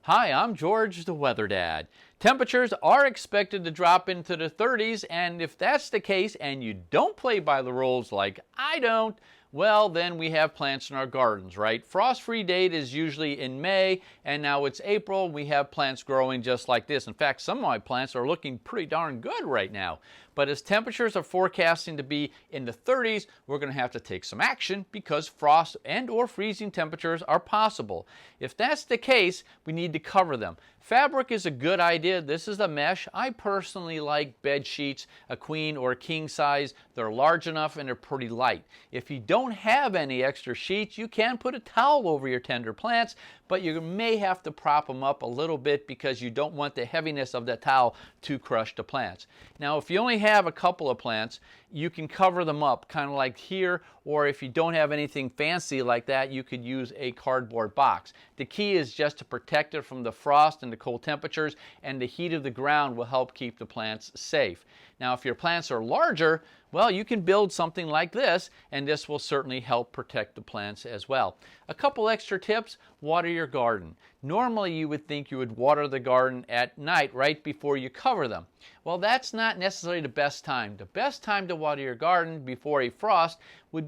Hi, I'm George, the Weather Dad. Temperatures are expected to drop into the 30s, and if that's the case and you don't play by the rules like I don't, well, then we have plants in our gardens, right? Frost-free date is usually in May, and now it's April. We have plants growing just like this. In fact, some of my plants are looking pretty darn good right now. But as temperatures are forecasting to be in the 30s, we're going to have to take some action because frost and or freezing temperatures are possible. If that's the case, we need to cover them. Fabric is a good idea. This is a mesh. I personally like bed sheets, a queen or a king size. They're large enough and they're pretty light. If you don't have any extra sheets, you can put a towel over your tender plants, but you may have to prop them up a little bit because you don't want the heaviness of that towel to crush the plants. Now, if you only have a couple of plants, you can cover them up kind of like here, or if you don't have anything fancy like that, you could use a cardboard box. The key is just to protect it from the frost and the cold temperatures, and the heat of the ground will help keep the plants safe. Now, if your plants are larger, well, you can build something like this, and this will certainly help protect the plants as well. A couple extra tips: water your garden. Normally, you would think you would water the garden at night, right before you cover them. Well, that's not necessarily the best time. The best time to water your garden before a frost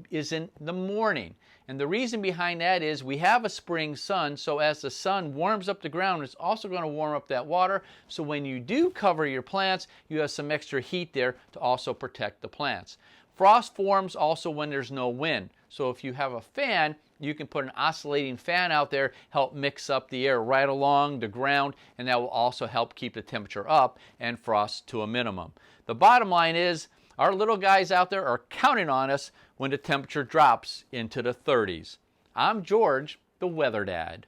is in the morning. And the reason behind that is we have a spring sun, so as the sun warms up the ground, it's also going to warm up that water. So when you do cover your plants, you have some extra heat there to also protect the plants. Frost forms also when there's no wind. So if you have a fan, you can put an oscillating fan out there, help mix up the air right along the ground, and that will also help keep the temperature up and frost to a minimum. The bottom line is, our little guys out there are counting on us when the temperature drops into the 30s. I'm George, the Weather Dad.